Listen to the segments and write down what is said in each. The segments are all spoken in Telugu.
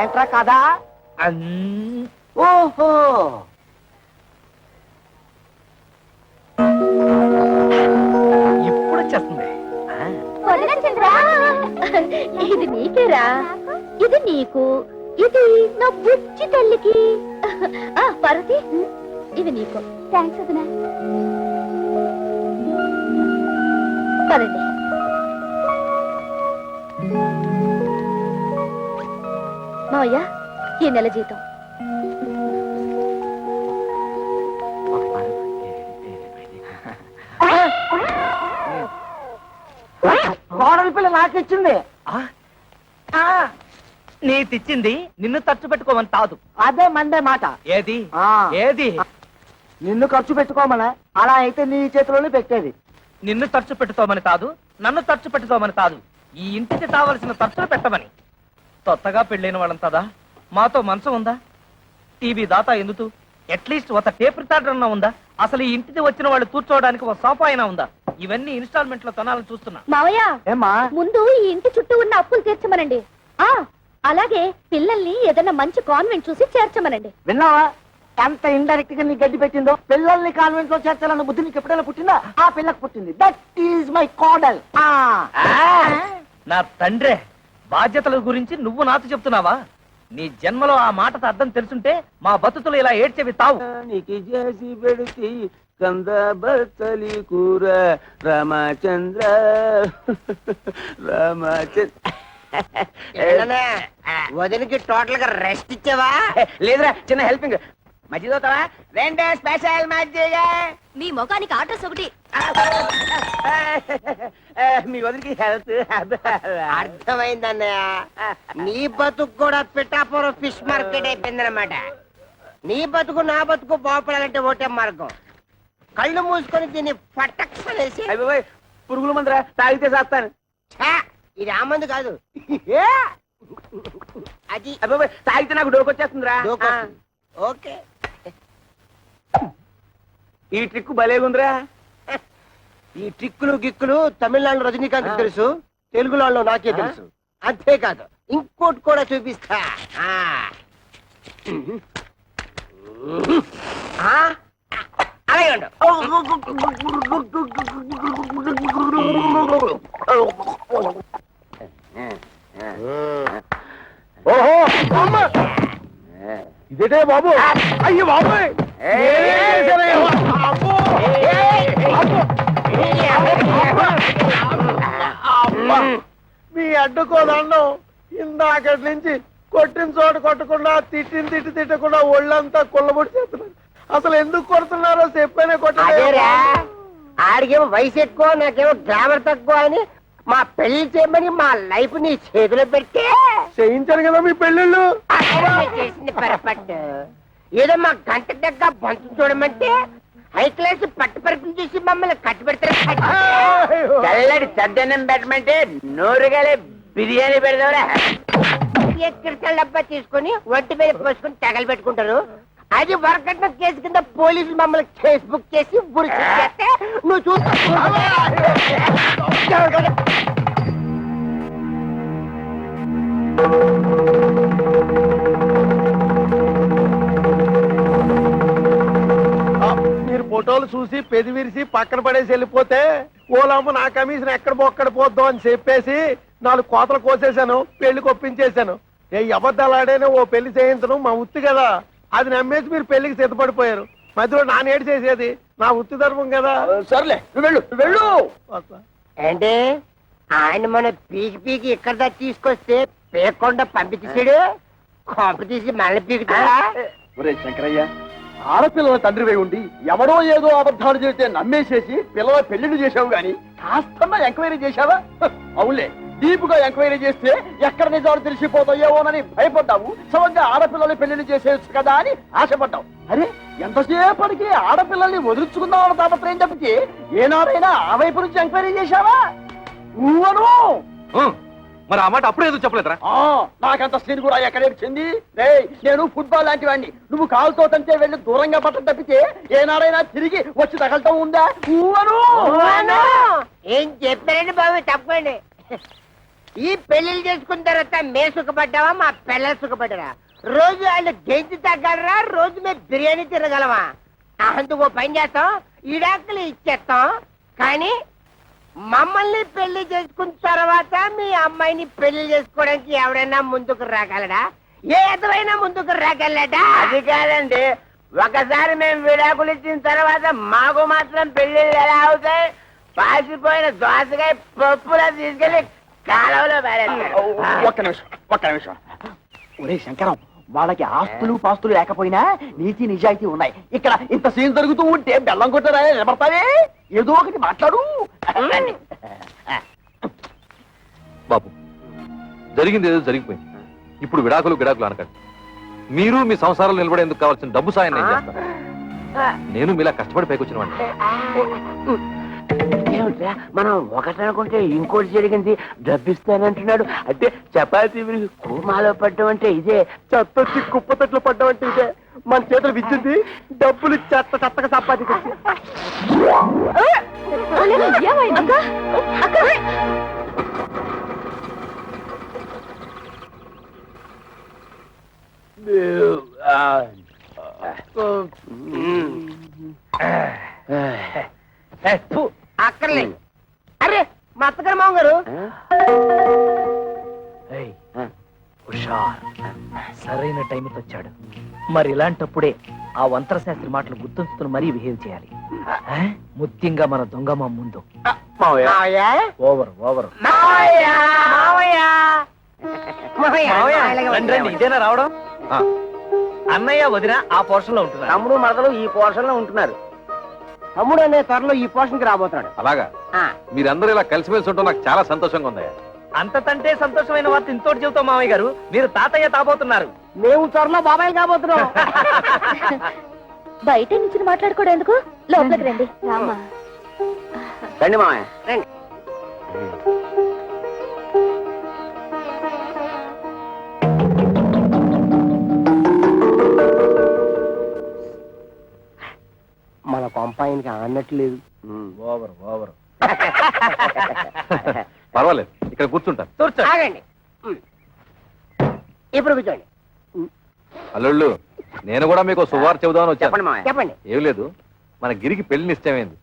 ఏంట్రా కదా? ఓహో, ఇప్పుడు వచ్చేస్తుంది. ఇది నీకేరా, ఇది నీకు, ఇది నా బుజ్జి తల్లికి. పార్వతి, ఇది నీకు. థ్యాంక్స్ వదినా. పదండి. మావయ్య, ఈ నెల జీతం. కోడలి పిల్ల నాకిచ్చింది. నీ తెచ్చింది నిన్ను ఖర్చు పెట్టుకోమని కాదు. అదే మండే మాట. ఏది ఏది? నిన్ను ఖర్చు పెట్టుకోమని. అలా అయితే నీ చేతిలోనే పెట్టేది. నిన్ను ఖర్చు పెట్టుకోమని కాదు, నన్ను ఖర్చు పెట్టుకోమని కాదు, ఈ ఇంటికి కావలసిన ఖర్చులు పెట్టమని. కొత్తగా పెళ్ళైన వాళ్ళంతదా మాతో మంచం ఉందా? టీవీ దాతా ఎందుకు? అట్లీస్ట్ ఒక టేప్ రికార్డర్ అన్నా ఉందా? అసలు ఈ ఇంటికి వచ్చిన వాళ్ళు కూర్చోవడానికి ఒక సోఫా అయినా ఉందా? ఇవన్నీ ఇన్స్టాల్మెంట్ లో కొనాలని చూస్తున్నా. మావయ్య, ఏమ్మా? ముందు ఈ ఇంటి చుట్టూ ఉన్న అప్పులు తీర్చమనండి. అలాగే పిల్లల్ని ఏదైనా మంచి కాన్వెంట్ చూసి చేర్చమనండి. విన్నావా ఎంత ఇండైరెక్ట్ గా నీ గడ్డి పెట్టిందో? పిల్లల్ని కాన్వెంట్ లో చేర్చాలన్న బుద్ధి నీకు ఎప్పుడైనా పుట్టిందా? ఆ పిల్లకు పుట్టింది. దట్ ఈజ్ మై కోడల్. నా తండ్రే, బాధ్యతల గురించి నువ్వు నాతో చెప్తున్నావా? నీ జన్మలో ఆ మాటతో అర్థం తెలుసుంటే మా బతుకులు ఇలా ఏడ్చేవి తావు. చేసి పెడితే కంద బతలి కూర రామచంద్ర రామచంద్ర. వదిలికి టోటల్ గా రెస్ట్ ఇచ్చావా? లేదురా, చిన్న హెల్పింగ్. మజ్జిగ అవుతావా? రెండే స్పెషల్ మజ్జిగ. మీ ముఖానికి ఆర్డర్స్ ఒకటి. మీ వదిలికి హెల్త్. అర్థమైందన్నయ్య, నీ బతుకు కూడా పిఠాపురం ఫిష్ మార్కెట్ అయిపోయిందన్నమాట. నీ బతుకు నా బతుకు బాగుపడాలంటే ఒకటే మార్గం. కళ్ళు మూసుకొని దీన్ని పట్టక్షనేసి. పురుగుల మందురా, తాగితే చేస్తాను. ఇది ఆ మందు కాదు, అది. తాగితే నాకు డోకొచ్చేస్తుందిరా. ఓకే, ఈ ట్రిక్ భలేగుందిరా. ఈ ట్రిక్కులు గిక్కులు తమిళనాడు రజనీకాంత్ తెలుసు, తెలుగులో నాకే తెలుసు. అంతేకాదు ఇంకోటి కూడా చూపిస్తా. అలాగే ఉండు. ఓహో, ఇదేటే బాబు? అయ్యో బాబోయ్, మీ అడ్డుకోదండం ఇందాకటి నుంచి కొట్టిన చోట కొట్టకుండా తిట్టకుండా ఒళ్ళంతా కుళ్ళబొడి చేస్తున్నారు. అసలు ఎందుకు కొడుతున్నారో చెప్పనే కొట్టలేరా? ఆడికేమో వయసు ఎక్కువ, నాకేమో గ్లామర్ తక్కువ అని మా పెళ్లి చేయమని మా లైఫ్ నీ చేతిలో పెడితే చేయించారు కదా మీ పెళ్ళిళ్ళు. చేసింది పొరపాటు. ఏదో మా గంట దగ్గర బంతు చూడమంటే హై క్లాస్ పట్టు పరుపులు చూసి మమ్మల్ని కట్టు పెడతారు. చల్లడి చద్దన్నం పెట్టమంటే నోరుగాలే బిర్యానీ పెడతావురా. ఎక్కడికి డబ్బా తీసుకొని ఒంటి మీద పోసుకొని తగలు పెట్టుకుంటారు. అది వరకట్న కేసు కింద పోలీసులు మమ్మల్ని కేసు బుక్ చేసి బురికి చేస్తే నువ్వు చూస్తా. మీరు ఫోటోలు చూసి పెది విరిసి పక్కన పడేసి వెళ్ళిపోతే ఓలమ్మ నా కమిషన్ ఎక్కడ బొక్కడ పోద్దాం అని చెప్పేసి 4 కోతలు కోసేశాను, పెళ్లికి ఒప్పించేశాను. ఏ అబద్ధాలాడేనే ఓ పెళ్లి చేయించడం మా ఉత్తి కదా. అది నమ్మేసి మీరు పెళ్లికి సిద్ధపడిపోయారు. మధ్యలో నానేడు చేసేది నా ఉత్తి ధర్మం కదా. సర్లే, నువ్వు వెళ్ళు. అంటే ఆయన మన పీకి ఇక్కడ దాకా తీసుకొస్తే పేకుండా పంపించేసాడు. కొంప తీసి మళ్ళీ పీకుతాడా? ఒరే శంకరయ్య, ఆడపిల్లల తండ్రివై ఉండి ఎవడో ఏదో అబద్ధాలు చేస్తే నమ్మేసేసి పిల్లల పెళ్లిళ్ళు చేశావు గాని కాస్తన్నా ఎంక్వైరీ చేశావా? అవునులే, డీపుగా ఎంక్వైరీ చేస్తే ఎక్కడ నిజాలు తెలిసిపోతాయేమోనని భయపడ్డావు. సమంగా ఆడపిల్లల్ని పెళ్లిళ్ళు చేసేయచ్చు కదా అని ఆశపడ్డావు. అరే, ఎంతసేపటికి ఆడపిల్లల్ని వదిలించుకుందామన్న తాపత్రయం తప్పితే ఏనాడైనా ఆ వైపు నుంచి ఎంక్వైరీ చేశావా? నువ్వను మరి ఆ మాట అప్పుడే ఎందుకు చెప్పలేదురా? నాకంత సీన్ కూడా ఎక్కడ వచ్చింది? నేను ఫుట్బాల్ లాంటి వాడిని. నువ్వు కాలుతో తంటే వెళ్ళి దూరంగా పట్టం తప్పితే ఏనాడైనా తిరిగి వచ్చి తగలటం ఉందా? ఏం చెప్పారండి బాబు, తప్పండి. ఈ పెళ్లిళ్ళు చేసుకున్న తర్వాత మే సుఖపడ్డావా, మా పిల్లలు సుఖపడ్డారా? రోజు వాళ్ళు గెంజి తగ్గలరా, రోజు మేము బిర్యానీ తిరగలమా? అందుకు పని చేస్తాం, ఈడాకులు ఇచ్చేస్తాం. కానీ మమ్మల్ని పెళ్లి చేసుకున్న తర్వాత మీ అమ్మాయిని పెళ్లి చేసుకోవడానికి ఎవరైనా ముందుకు రాగలడా? ఏ ఎదవైనా ముందుకు రాగలడా? అది కాదండి, ఒకసారి మేము విడాకులు ఇచ్చిన తర్వాత మాకు మాత్రం పెళ్లిళ్ళు ఎలా అవుతాయి? పాసిపోయిన దోసకాయ పప్పులా తీసుకెళ్లి కాలంలో ఒక్క నిమిషం. ఒరే శంకరం, వాళ్ళకి ఆస్తులు పాస్తులు లేకపోయినా నీతి నిజాయితీ ఉన్నాయి. ఇక్కడ ఇంత సీన్ జరుగుతూ ఉంటే బెల్లం కొట్టరా నిలబడతావే? ఏదో ఒకటి మాట్లాడు. బాబు, జరిగింది ఏదో జరిగిపోయింది. ఇప్పుడు విడాకులు అనకండి. మీరు మీ సంసారాలు నిలబడేందుకు కావాల్సిన డబ్బు సాయం నేను చేస్తాను. నేను మీలా కష్టపడి పైకొచ్చిన వాడిని. ఏమిట్రా, మనం ఒకటి అనుకుంటే ఇంకోటి జరిగింది. డబ్బిస్తానంటున్నాడు అంటే చపాతీ కూమాలో పడ్డం అంటే ఇదే, చెత్తొచ్చి కుప్పతట్లు పడ్డం అంటే ఇదే. మన చేతులు విచ్చింది, డబ్బులు చెత్తగా సంపాదించి. అక్కర్లేదు. అరే మా అత్తగారు మామగారు, సరైన టైంకి వచ్చాడు. మరి ఇలాంటప్పుడే ఆ వంతరశాస్త్రి మాటలు గుర్తుంచుకుని మరీ బిహేవ్ చేయాలి. ముఖ్యంగా మన దొంగ మా ముందు ఓవర్ ఇదేనా రావడం? అన్నయ్య వదిన ఆ పోర్షన్ లో ఉంటున్నారు. తమ్ముడు మరదలు ఈ పోర్షన్ లో ఉంటున్నారు. తమ్ముడు అనే త్వరలో ఈ పోర్షన్ కి రాబోతున్నాడు. అలాగా? మీరందరూ ఇలా కలిసిమెలిసి ఉంటాం నాకు చాలా సంతోషంగా ఉంది. అంతకంటే సంతోషమైన వార్త ఇంతోటి చెబుతాం మామయ్య గారు, మీరు తాతయ్య తాబోతున్నారు. మేము త్వరలో బాబాయ్ కాబోతున్నాం. బయట నుంచి మాట్లాడుకోవడం ఎందుకు, లోపలికి రండి. రామా రండి మామయ్య రండి. మన కొంపాయనికి అన్నట్లేదు. ఓవర్ పర్వాలేదు, ఇక్కడ కూర్చుంటాను. ఆగండి, ఇప్పుడు కూర్చోండి. అల్లుళ్ళు, నేను కూడా మీకు శుభవార్త చెబుదామని వచ్చాను. చెప్పండి. ఏం లేదు, మన గిరికి పెళ్లి నిశ్చయమైంది.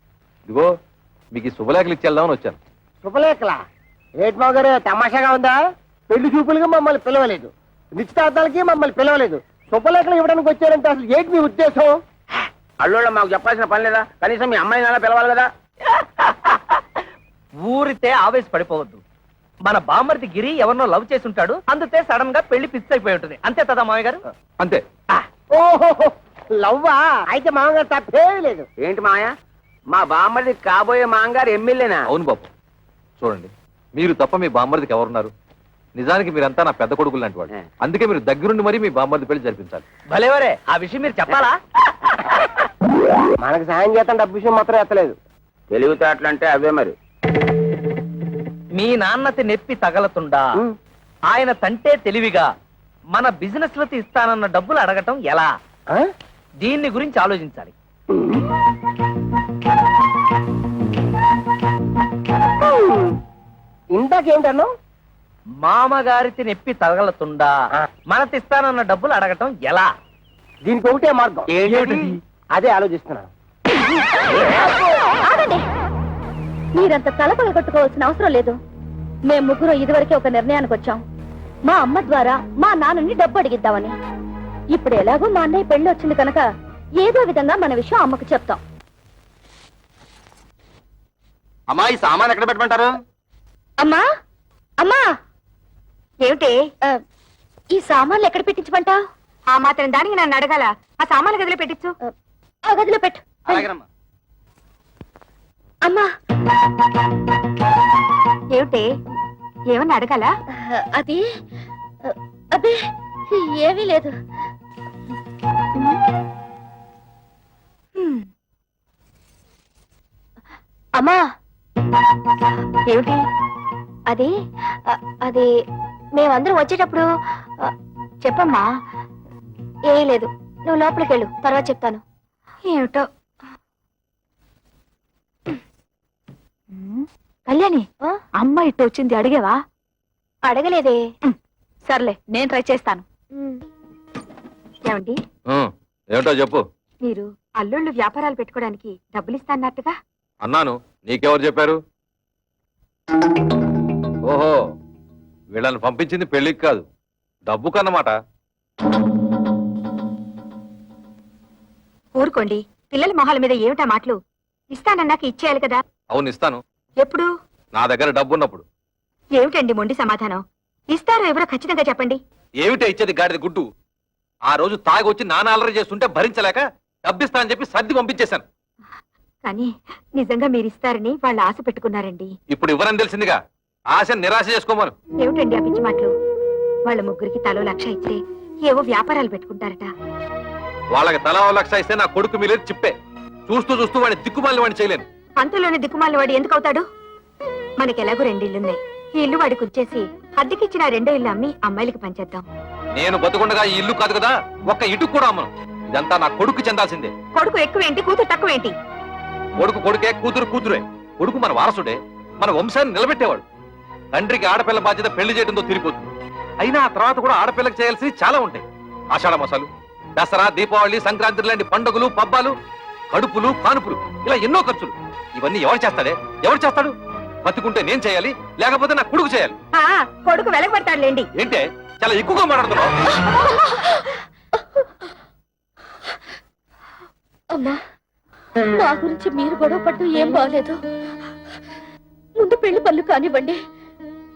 ఇదిగో మీకు ఈ శుభలేఖలు ఇచ్చేద్దామని వచ్చాను. శుభలేఖలా? రేట్మావు గారు తమాషాగా ఉందా? పెళ్లి చూపులుగా మమ్మల్ని పిలవలేదు, నిశ్చితార్థాలకి మమ్మల్ని పిలవలేదు, శుభలేఖలు ఇవ్వడానికి వచ్చారంటే అసలు ఏంటి మీ ఉద్దేశం? అల్లుళ్ళ మాకు చెప్పాల్సిన పని లేదా? కనీసం మీ అమ్మాయిని అలా పిలవాలి కదా. ఊరితే ఆవేశపడిపోవద్దు. మన బామ్మర్ది గిరి ఎవరినో లవ్ చేసి ఉంటాడు, అందుతే సడన్ గా పెళ్లి ఫిక్స్ అయిపోయి ఉంటుంది. అంతే కదా మామయ్య గారు? అంతే. ఓహో, లవ్వా? అయితే మామగారు తప్పే లేదు. ఏంటి మాయ, మా బామ్మర్ది కాబోయే మామగారు ఎమ్మెల్యేనా? అవును బాబు. చూడండి, మీరు తప్ప మీ బామ్మర్దికి ఎవరున్నారు? నిజానికి మీరంతా నా పెద్ద కొడుకులు లాంటి వాడు. అందుకే మీరు దగ్గరుండి మరీ మీ బామ్మర్ది పెళ్లి జరిపించాలి. భలేవరే, ఆ విషయం మీరు చెప్పాలా? మనకు సాయం చేస్తాం, డబ్బు విషయం మాత్రం ఎత్తలేదు. తెలివితేటలంటే అవే మరి. మీ నాన్నతి నెప్పి తగలతుండా ఆయన తంటే తెలివిగా మన బిజినెస్ లకి ఇస్తానన్న డబ్బులు అడగటం ఎలా? దీన్ని గురించి ఆలోచించాలి. ఇందాకేంటన్నా? మామగారికి నెప్పి తగలతుండా మనతిస్తానన్న డబ్బులు అడగటం ఎలా? దీనికి ఒకటే మార్గం. అదే ఆలోచిస్తున్నాను. మీరంత తలపలు కొట్టుకోవాల్సిన అవసరం లేదు. మేము ముగ్గురు ఇదివరకే ఒక నిర్ణయానికి వచ్చాం. మా అమ్మ ద్వారా మా నాన్నని డబ్బు అడిగిద్దామని. ఇప్పుడు ఎలాగో మా అన్నయ్య పెళ్లి వచ్చింది కనుక ఏదో విధంగా మన విషయం అమ్మకు చెప్తాం. అమ్మా, ఈ సామాన్ ఎక్కడ పెట్టమంటారు? అమ్మా అమ్మా, ఏమిటి ఈ సామాన్లు ఎక్కడ పెట్టించమంటా? ఆ మాత్రం దానికి నన్ను అడగాల? ఆ సామాన్లు గదిలో పెట్టించు. ఆ గదిలో పెట్టు. అమ్మా, ఏమిటి, ఏమన్నా అడగాల? అది అబ్బే ఏమీ లేదు. అమ్మా, ఏమిటి? అది అది మేమందరం వచ్చేటప్పుడు చెప్పమ్మా. ఏ లేదు, నువ్వు లోపలికి వెళ్ళు, తర్వాత చెప్తాను. ఏమిటో. కళ్యాణి, అమ్మ ఇటు వచ్చింది, అడిగేవా? అడగలేదే. సర్లే, నేను ట్రై చేస్తాను. ఏమండి, ఏమిటో చెప్పు. మీరు అల్లుళ్ళు వ్యాపారాలు పెట్టుకోవడానికి డబ్బులు ఇస్తాన్నట్టుగా. అన్నాను, నీకెవరు చెప్పారు? ఓహో, వీళ్ళని పంపించింది పెళ్లికి కాదు, డబ్బు కన్నమాట. ఊరుకోండి, పిల్లల మొహాల మీద ఏమిటా మాటలు? ఇస్తానన్నాక ఇచ్చేయాలి కదా. అవును, ఇస్తాను. ఎప్పుడు? నా దగ్గర డబ్బు ఉన్నప్పుడు. ఏమిటండి మొండి సమాధానం? ఇస్తారో ఎవరో ఖచ్చితంగా చెప్పండి. ఏమిటో ఇచ్చేది గాడిద గుడ్డు. ఆ రోజు తాగి వచ్చి నాన్న అల్లరి చేస్తుంటే భరించలేక డబ్బిస్తా అని చెప్పి సర్ది పంపించేశాను. కానీ నిజంగా మీరు ఇస్తారని వాళ్ళు ఆశ పెట్టుకున్నారండి. ఇప్పుడు ఇవ్వరని తెలిసిందిగా, ఆశ నిరాశ చేసుకోమను. ఏమిటండి ఆ పిచ్చి మాటలు? వాళ్ళ ముగ్గురికి తలో 1,00,000 ఇచ్చే ఏవో వ్యాపారాలు పెట్టుకుంటారట. వాళ్ళకి తలా 1,00,000 ఇస్తే నా కొడుకు మీలేదు చిప్పే. చూస్తూ చూస్తూ వాడిని దిక్కుమాలి వాడిని చేయలేను. అంతలోనే దిక్కుమాలిన వాడు ఎందుకు అవుతాడు? మనకి ఎలాగో 2 ఇళ్లున్నాయి. ఈ ఇల్లు వాడికి వచ్చేసి అద్దెకిచ్చిన 2వ ఇల్లు అమ్మి అమ్మాయిలకి పంచేద్దాం. నేను బతుకుండగా ఈ ఇల్లు కాదు కదా, ఒక్క ఇటుకు కూడా అమ్మను. ఇదంతా నా కొడుకు చెందాల్సిందే. కొడుకు ఎక్కువేంటి, కూతురు తక్కువేంటి? కొడుకు కొడుకే, కూతురు కూతురే. కొడుకు మన వారసుడే, మన వంశాన్ని నిలబెట్టేవాడు. తండ్రికి ఆడపిల్ల బాధ్యత పెళ్లి చేయడంతో తిరిగిపోతుంది. అయినా ఆ తర్వాత కూడా ఆడపిల్లకి చేయాల్సి చాలా ఉంటాయి. ఆషాఢ మాసాలు, దసరా, దీపావళి, సంక్రాంతి లాంటి పండుగలు, పబ్బాలు, కడుపులు, కానుపులు, ఇలా ఎన్నో ఖర్చులు. ఇవన్నీ ఎవరు చేస్తాడే? ఎవరు చేస్తాడు? బతుకుంటే నేను చేయాలి, లేకపోతే నా కొడుకు చేయాలి. కొడుకు వెలగబడతాడులేండి. ఏంటే చాలా ఎక్కువగా మాట్లాడుతున్నావు? అమ్మా, మా గురించి మీరు గొడవ పడటం ఏం బాగలేదు. ముందు పెళ్లి పనులు కానివ్వండి.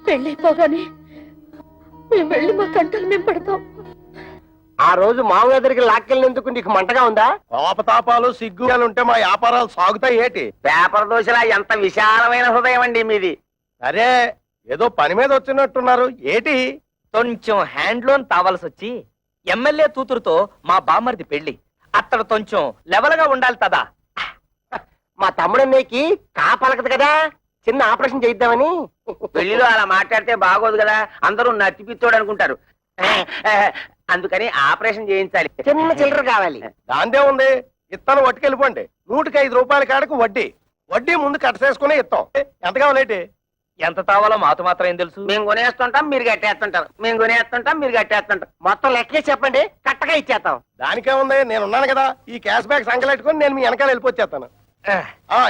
పెళ్ళైపోగానే మేము వెళ్ళి మా కంటలు మేము పడతాం. ఆ రోజు మామూలు దగ్గరికి లాక్కెళ్ళినందుకు నీకు మంటగా ఉందా? కోపతాపాలు సిగ్గులు ఉంటే మా వ్యాపారాలు సాగుతాయి ఏటి? పేపర్ దోశలా ఎంత విశాలమైన హృదయం అండి మీది. అరే, ఏదో పని మీద వచ్చినట్టున్నారు ఏటి? కొంచెం హ్యాండ్ లోన్ తావాల్సి వచ్చి ఎమ్మెల్యే కూతురుతో మా బామ్మర్ది పెళ్లి. అతడు కొంచెం లెవెల్ గా ఉండాలి కదా. మా తమ్ముడు అన్నయ్యకి కాపలకదు కదా, చిన్న ఆపరేషన్ చేయిద్దామని. పెళ్లిలో అలా మాట్లాడితే బాగోదు కదా, అందరూ నత్తిపిత్తోడు అనుకుంటారు. అందుకని ఆపరేషన్ చేయించాలి. చిన్న చిల్లర కావాలి. దాందే ఉంది, ఇత్తనం పట్టుకెళ్ళిపోండి. 105 రూపాయల కాడకు వడ్డీ. వడ్డీ ముందు కట్టసేసుకునే ఇస్తాం. ఎంత కావాలేటి? ఎంత తావాలో మాతో మాత్రం ఏం తెలుసు? మేము కొనేస్తుంటాం, మీరు కట్టేస్తుంటారు. మేము కొనేస్తుంటాం, మీరు కట్టేస్తుంటాం. మొత్తం లెక్కే చెప్పండి, కట్టగా ఇచ్చేస్తాం. దానికే ఉంది, నేను ఉన్నాను కదా. ఈ క్యాష్ బ్యాక్ సంకలెట్టుకుని నేను మీ వెనకాల వెళ్ళిపోచ్చేస్తాను.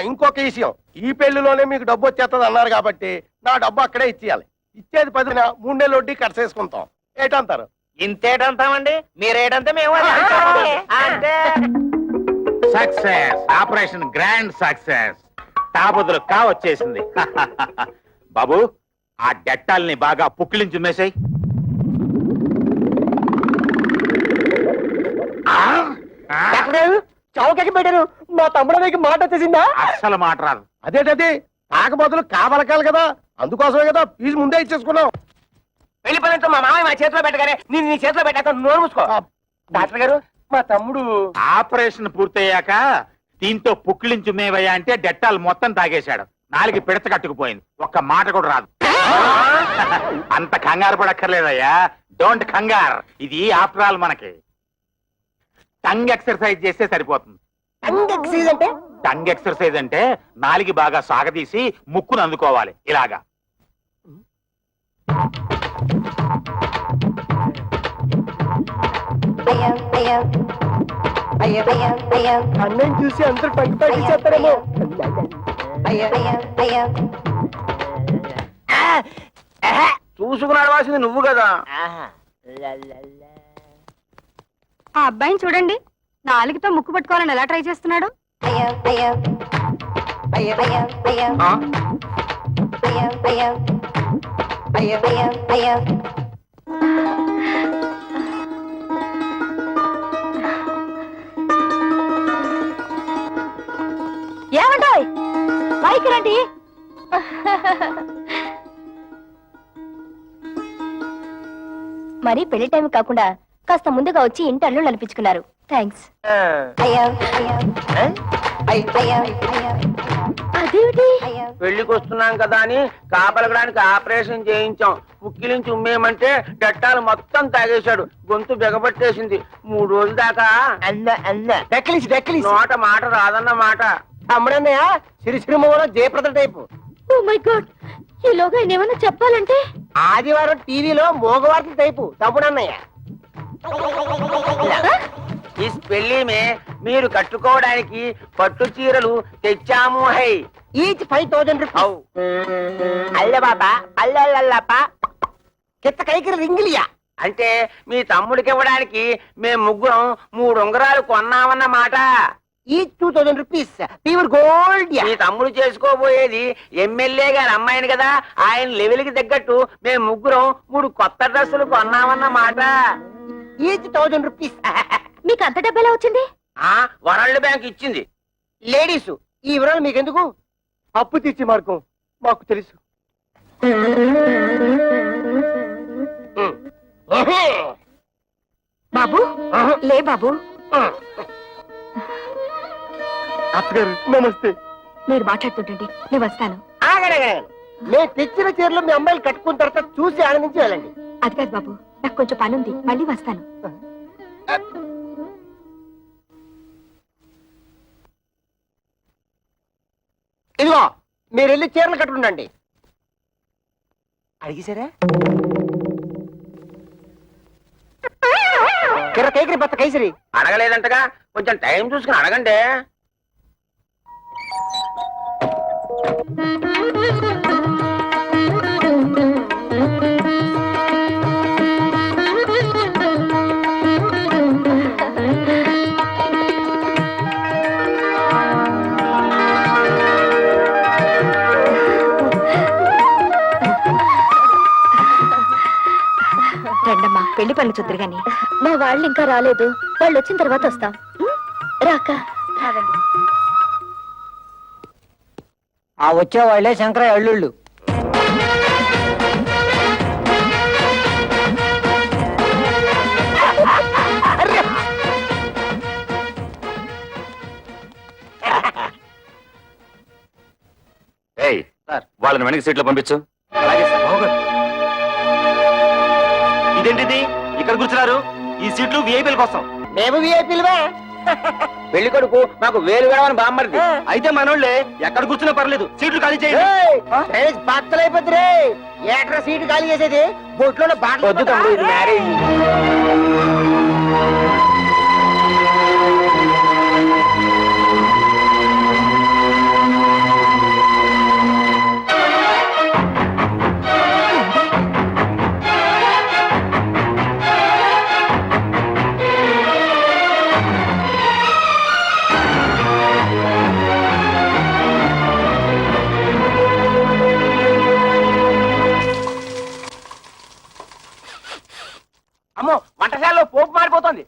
ఇంకొక విషయం, ఈ పెళ్లిలోనే మీకు డబ్బు వచ్చేస్తుంది అన్నారు కాబట్టి నా డబ్బు అక్కడే ఇచ్చేయాలి. ఇచ్చేది 10 3 నెలల వడ్డీ కట్టసేసుకుంటాం. ఏటంటారు? ఇంతేటంతామండి, మీరేటంటే మేము అంటే. Success, operation grand success. తాబుదులు కావచ్చేసింది. బాబు, ఆ డెట్టాల్ని బాగా పుక్కిలించి మేసాయి. చౌకకి పెట్టారు. మా తమ్ముడు మాట వచ్చేసిందా? అస్సలు మాట రాదు. అదేటది, తాకబోతులు కావలకాలి కదా, అందుకోసమే కదా ఫీజు ముందే ఇచ్చేసుకున్నాం. పెళ్లి పనులతో మా మామయ్య మా చేతిలో పెట్టగానే నేను నీ చేతిలో పెట్టాక నోరు మూసుకో. డాక్టర్ గారు, మా తమ్ముడు ఆపరేషన్ పూర్తయ్యాక దీంతో పుక్కిలించు మేవయ్యా అంటే డెట్టాల్ మొత్తం తాగేశాడు. 4 పిడత కట్టుకుపోయింది, ఒక్క మాట కూడా రాదు. అంత కంగారు పడక్కర్లేదయ్యా, డోంట్ కంగార్. ఇది ఆఫ్టర్ ఆల్ మనకి టంగ్ ఎక్సర్సైజ్ చేస్తే సరిపోతుంది. ఎక్సైజ్ అంటే? టంగ్ ఎక్సర్సైజ్ అంటే నాలికి బాగా సాగదీసి ముక్కును అందుకోవాలి ఇలాగా. అన్నం చూసి అందరూ పంట పట్టించేస్తారేమో. చూసుకుని అడవాల్సింది నువ్వు కదా. ఆ అబ్బాయిని చూడండి, 4తో ముక్కు పట్టుకోవాలని ఎలా ట్రై చేస్తున్నాడు. ఏమంటాయ్, పైకి రండి. మరి పెళ్లి టైం కాకుండా కాస్త ముందుగా వచ్చి ఇంటి అల్లుళ్ళు అనిపించుకున్నారు. థ్యాంక్స్. అదేమిటి? పెళ్లికి వస్తున్నాం కదా అని కాపలగడానికి ఆపరేషన్ చేయించాం. పుక్కిలించి ఉమ్మేయమంటే డట్టాలు మొత్తం తాగేశాడు. గొంతు బిగబట్టేసింది. 3 రోజుల దాకా నోట మాట రాదన్న మాట. తమ్ముడన్నయ్య సిరిసిరిమ కూడా Jayaprada type. Oh my god, ఈలోగా ఆయన ఏమైనా చెప్పాలంటే ఆదివారం టీవీలో మోగవార్తల టైపు తమ్ముడన్నయ్య. ఈ పెళ్లి మీరు కట్టుకోవడానికి పట్టు చీరలు తెచ్చాము. High each 5,000 rupees. అవు అల్ల బాబా అల్లల్లప్ప కిత్త కైకిరి రింగిలియా. అంటే మీ తమ్ముడికి ఇవ్వడానికి మేము ముగ్గురం 3 ఉంగరాలు కొన్నామన్నమాట. Each 2,000 rupees pure gold. మీ తమ్ముడు చేసుకోబోయేది ఎమ్మెల్యే గారి అమ్మాయిని కదా. ఆయన లెవెల్ కి తగ్గట్టు మేము ముగ్గురం 3 కొత్త డ్రెస్సులు కొన్నామన్నమాట. Each 1,000 rupees. మీకు అంత డబ్బు ఎలా వచ్చింది? వరల్డ్ బ్యాంక్ ఇచ్చింది. లేడీస్ ఈ వివరాలు మీకెందుకు? అప్పు తీర్చి మార్గం మాకు తెలుసు. బాబు లే బాబు, అత్తగారు నమస్తే. మీరు మాట్లాడుతుంటండి, నేను వస్తాను. ఆగడగడ మేము తెచ్చిన చీరలు మీ అమ్మాయిలు కట్టుకున్న తర్వాత చూసి ఆనందించి వెళ్ళండి. అది కాదు బాబు, నాకు కొంచెం పని ఉంది, మళ్ళీ వస్తాను. ఇదిగో మీరు వెళ్ళి చీరలు కట్టుకుండండి. అడిగిసారా? కిర కైకిరి బత్త కైసరి. అడగలేదంటగా, కొంచెం టైం చూసుకుని అడగండి. రండమ్మా, పెళ్లి పనులు చూద్దరు గాని. మా వాళ్ళు ఇంకా రాలేదు. వాళ్ళు వచ్చిన తర్వాత వస్తాం. రాక ఆ వచ్చే వాళ్ళే శంకరయ్య అల్లుళ్ళు. ఏయ్ వాళ్ళని వెనక సీట్లో పంపించు. ఇదేంటిది ఇక్కడ కూర్చున్నారు? ఈ సీట్లు విఐపీల కోసం. మేము విఐపీలువే. పెళ్లి కొడుకు మాకు వేలు వేడమని బామ్మరిది. అయితే మనోళ్ళే ఎక్కడ కూర్చున్నా పర్లేదు, సీట్లు ఖాళీ చేయండి. బట్టలైపోతురే. ఏట్రా సీటు ఖాళీ చేసేది? బొట్లో వద్దు తమ్ముడు, ఇది మ్యారేజ్. అమ్మో, వంటశాలలో పోపు మారిపోతుంది.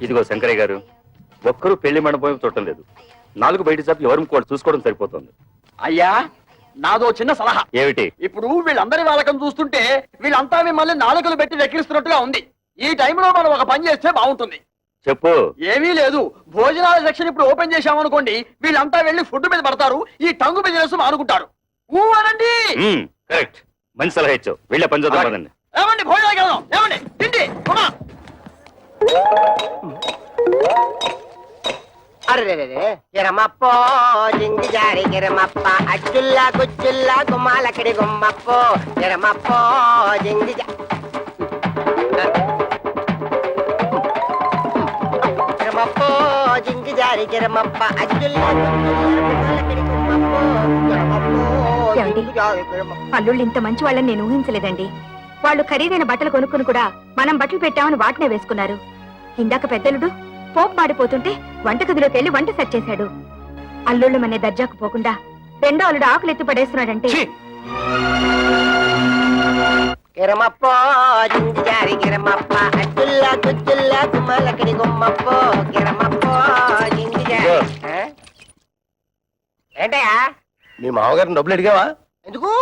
ఇదిగో శంకరయ్య గారు, ఒక్కరూ పెళ్లి మండపం చూడటం లేదు. 4 బయట చాపి ఎవరు కూడా చూసుకోవడం సరిపోతుంది. అయ్యా, నాదో చిన్న సలహా. ఏమిటి? ఇప్పుడు వీళ్ళందరి వాళ్ళకం చూస్తుంటే వీళ్ళంతా మిమ్మల్ని నాలుకలు పెట్టి వెక్కిరిస్తున్నట్టుగా ఉంది. ఈ టైంలో మనం ఒక పని చేస్తే బాగుంటుంది. చెప్పు. ఏమీ లేదు, భోజనాల సెక్షన్ ఇప్పుడు ఓపెన్ చేశామనుకోండి, వీళ్ళంతా వెళ్ళి ఫుడ్ మీద పడతారు. ఈ టంగు బిజినెస్ మానుకుంటారు. అనండి. కరెక్ట్, మంచి సలహా ఇచ్చావు. వెళ్ళే పని చూద్దాం పదండి. ఏమండి, భోజనాలకు వెళ్దాం. ఏమండి, తిండి. అరే కిరమప్పో జింగి జారి కిరమప్ప అచ్చుల్లా గుచ్చుల్లా గుమ్మాలక్కడి గుమ్మప్పో కిరమప్పో జింగి కిరమప్పో జింగి జారి కిరమప్ప అచ్చుల్లా గుమ్మాలక్కడి గుమ్మప్పో కిరమప్పో జింగి జారి కిరమప్ప. అల్లుళ్ళు ఇంత మంచి వాళ్ళని నేను ఊహించలేదండి. వాళ్ళు ఖరీదైన బట్టలు కొనుక్కుని కూడా మనం బట్టలు పెట్టామని వాటినే వేసుకున్నారు. ఇందాక పెద్దలుడు పోపు మాడిపోతుంటే వంటగదిలోకి వెళ్లి వంట సెట్ చేశాడు. అల్లుళ్ళు మనే దర్జాకు పోకుండా రెండో అల్లుడు ఆకులు ఎత్తి పడేస్తున్నాడంటే. కిరమప్పో జింగి జారి కిరమప్ప అచ్చుల్లా గుచ్చుల్లా గుమ్మాలక్కడి గుమ్మప్పో కిరమప్పో జింగి జారి. ఏంటయ్యా, మీ మామగారిని డబ్బులు అడిగావా? ఎందుకు?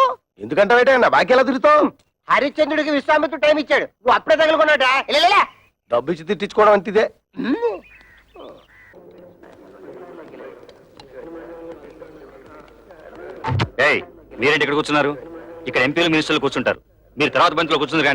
ఎందుకంటే నా బాకీ ఎలా తిరుగుతావు? హరిశ్చంద్రుడికి విశ్వామిత్రుడు టైం ఇచ్చాడు, నువ్వు అప్పుడే తగులుకున్నాడా? డబ్బు ఇచ్చి తిట్టించుకోవడం అంతిదే. మీరేంటి ఇక్కడ కూర్చున్నారు? ఇక్కడ ఎంపీలు మినిస్టర్లు కూర్చుంటారు. మీరు తర్వాత బంతిలో కూర్చుంది